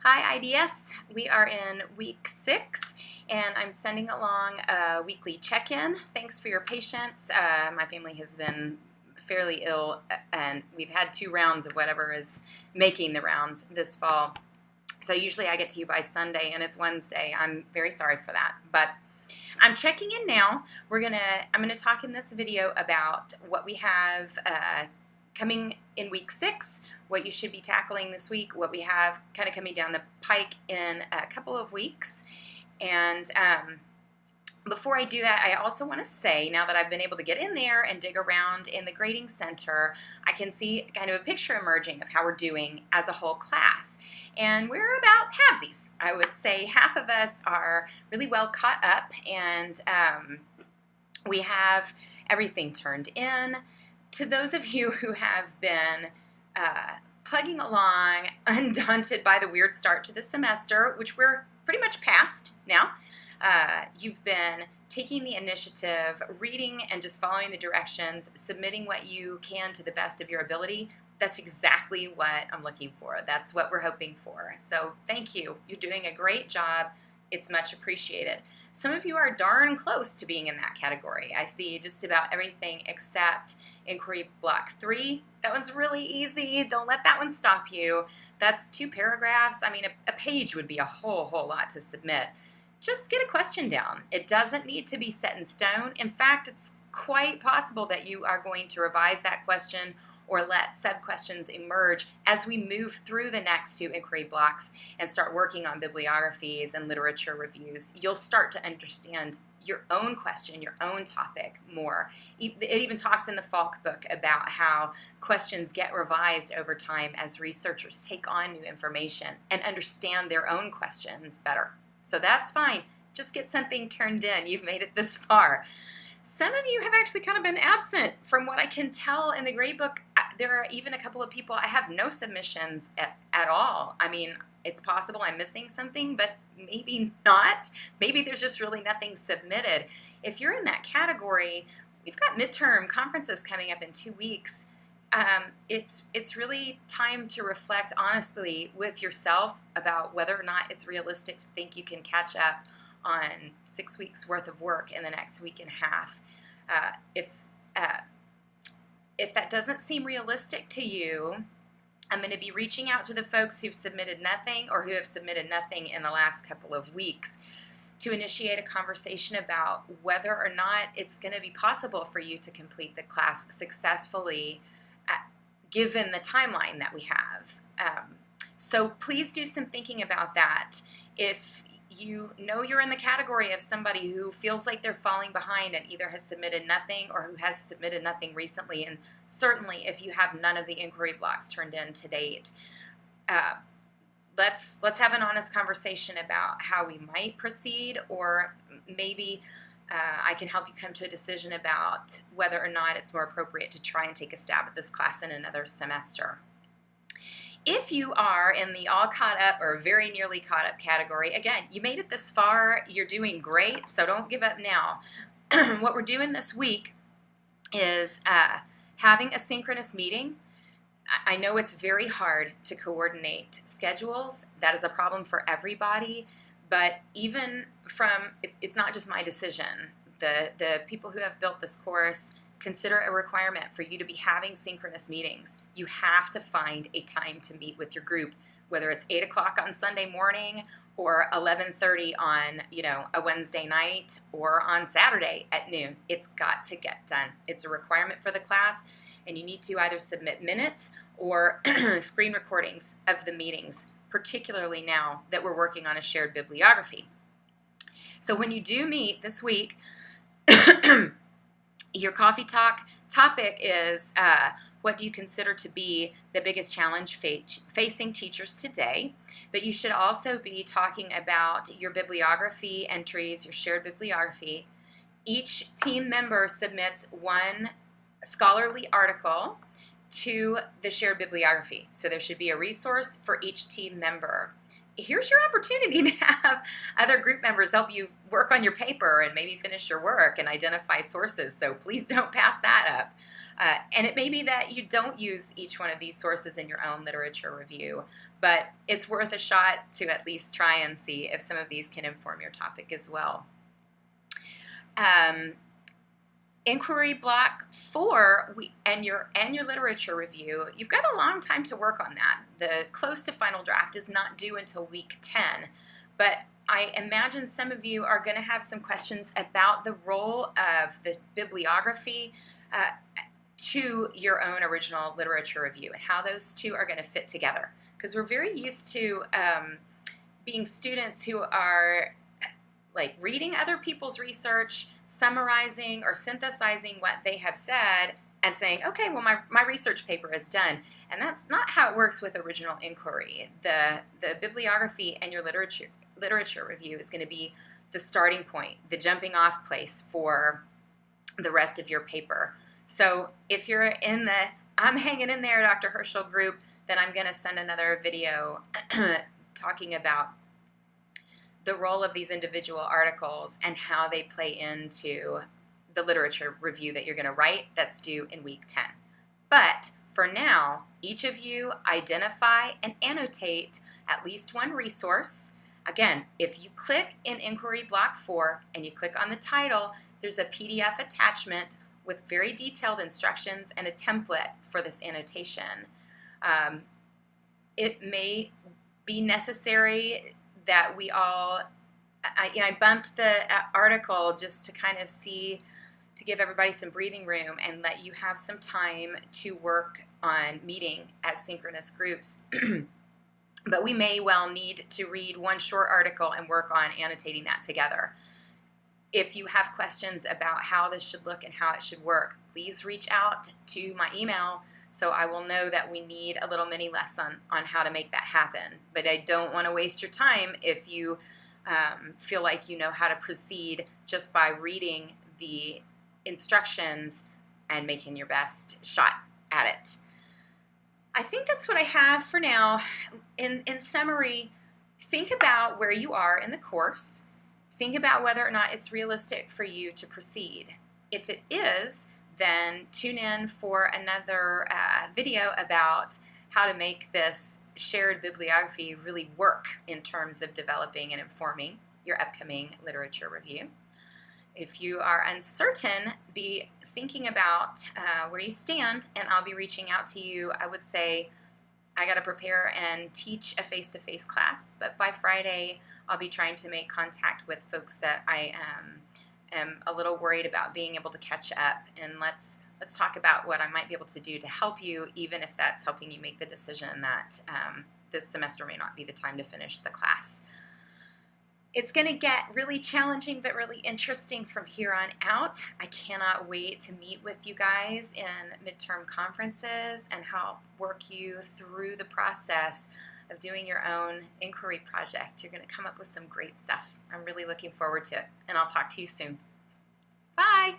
Hi IDS, we are in week 6 and I'm sending along a weekly check-in. Thanks for your patience. My family has been fairly ill and we've had 2 rounds of whatever is making the rounds this fall. So usually I get to you by Sunday and it's Wednesday. I'm very sorry for that, but I'm checking in now. I'm gonna talk in this video about what we have coming in week 6, what you should be tackling this week, what we have kind of coming down the pike in a couple of weeks. And before I do that, I also want to say, now that I've been able to get in there and dig around in the grading center, I can see kind of a picture emerging of how we're doing as a whole class. And we're about halvesies. I would say half of us are really well caught up, and we have everything turned in. To those of you who have been plugging along, undaunted by the weird start to the semester, which we're pretty much past now, you've been taking the initiative, reading and just following the directions, submitting what you can to the best of your ability. That's exactly what I'm looking for. That's what we're hoping for. So thank you. You're doing a great job. It's much appreciated. Some of you are darn close to being in that category. I see just about everything except Inquiry Block 3. That one's really easy. Don't let that one stop you. That's 2 paragraphs. I mean, a page would be a whole lot to submit. Just get a question down. It doesn't need to be set in stone. In fact, it's quite possible that you are going to revise that question or let sub-questions emerge as we move through the next 2 inquiry blocks and start working on bibliographies and literature reviews. You'll start to understand your own question, your own topic more. It even talks in the Falk book about how questions get revised over time as researchers take on new information and understand their own questions better. So that's fine. Just get something turned in. You've made it this far. Some of you have actually kind of been absent from what I can tell in the grade book. There are even a couple of people, I have no submissions at all. I mean, it's possible I'm missing something, but maybe not. Maybe there's just really nothing submitted. If you're in that category, we've got midterm conferences coming up in 2 weeks. It's really time to reflect honestly with yourself about whether or not it's realistic to think you can catch up on 6 weeks worth of work in the next week and a half. If that doesn't seem realistic to you, I'm going to be reaching out to the folks who've submitted nothing or who have submitted nothing in the last couple of weeks to initiate a conversation about whether or not it's going to be possible for you to complete the class successfully given the timeline that we have. So please do some thinking about that. If you know you're in the category of somebody who feels like they're falling behind and either has submitted nothing or who has submitted nothing recently, and certainly if you have none of the inquiry blocks turned in to date, let's have an honest conversation about how we might proceed, or maybe I can help you come to a decision about whether or not it's more appropriate to try and take a stab at this class in another semester. If you are in the all caught up or very nearly caught up category, again, you made it this far, you're doing great, so don't give up now. What we're doing this week is having a synchronous meeting. I know it's very hard to coordinate schedules. That is a problem for everybody, but even it's not just my decision. The people who have built this course consider a requirement for you to be having synchronous meetings. You have to find a time to meet with your group, whether it's 8 o'clock on Sunday morning or 11:30 on a Wednesday night or on Saturday at noon. It's got to get done. It's a requirement for the class, and you need to either submit minutes or screen recordings of the meetings, particularly now that we're working on a shared bibliography. So when you do meet this week, your coffee talk topic is what do you consider to be the biggest challenge facing teachers today? But you should also be talking about your bibliography entries, your shared bibliography. Each team member submits 1 scholarly article to the shared bibliography. So there should be a resource for each team member. here's your opportunity to have other group members help you work on your paper and maybe finish your work and identify sources. So please don't pass that up. And it may be that you don't use each one of these sources in your own literature review, but it's worth a shot to at least try and see if some of these can inform your topic as well. Inquiry block 4 and your literature review, you've got a long time to work on that. The close to final draft is not due until week 10, but I imagine some of you are going to have some questions about the role of the bibliography to your own original literature review and how those two are going to fit together. Because we're very used to being students who are like reading other people's research, summarizing or synthesizing what they have said, and saying, okay, well, my research paper is done. And that's not how it works with original inquiry. The bibliography and your literature review is going to be the starting point, the jumping off place for the rest of your paper. So if you're in the I'm hanging in there, Dr. Herschel group, then I'm going to send another video talking about the role of these individual articles and how they play into the literature review that you're going to write that's due in week 10. But for now, each of you identify and annotate at least one resource. Again, if you click in Inquiry Block 4 and you click on the title, there's a PDF attachment with very detailed instructions and a template for this annotation. It may be necessary that we all, I bumped the article just to kind of see, to give everybody some breathing room and let you have some time to work on meeting as synchronous groups. But we may well need to read one short article and work on annotating that together. If you have questions about how this should look and how it should work, please reach out to my email so I will know that we need a little mini lesson on how to make that happen. But I don't want to waste your time if you feel like you know how to proceed just by reading the instructions and making your best shot at it. I think that's what I have for now. In summary, think about where you are in the course. Think about whether or not it's realistic for you to proceed. If it is, then tune in for another video about how to make this shared bibliography really work in terms of developing and informing your upcoming literature review. If you are uncertain, be thinking about where you stand, and I'll be reaching out to you. I would say I got to prepare and teach a face-to-face class, but by Friday I'll be trying to make contact with folks that I am a little worried about being able to catch up, and let's talk about what I might be able to do to help you, even if that's helping you make the decision that this semester may not be the time to finish the class. It's going to get really challenging but really interesting from here on out. I cannot wait to meet with you guys in midterm conferences and help work you through the process of doing your own inquiry project. You're going to come up with some great stuff. I'm really looking forward to it, and I'll talk to you soon. Bye!